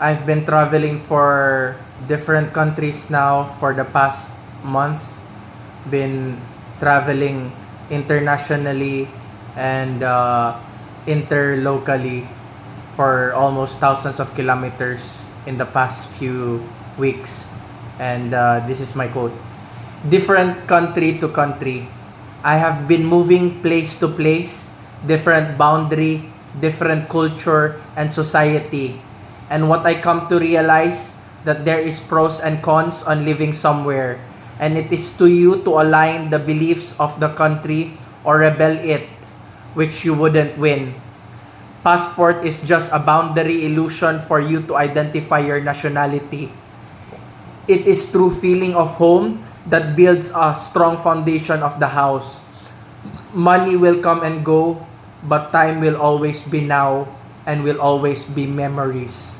I've been traveling for different countries now for the past month. Been traveling internationally and interlocally for almost thousands of kilometers in the past few weeks. And this is my quote. Different country to country. I have been moving place to place, different boundary, different culture and society. And what I come to realize that there is pros and cons on living somewhere. And it is to you to align the beliefs of the country or rebel it, which you wouldn't win. Passport is just a boundary illusion for you to identify your nationality. It is true feeling of home that builds a strong foundation of the house. Money will come and go, but time will always be now and will always be memories.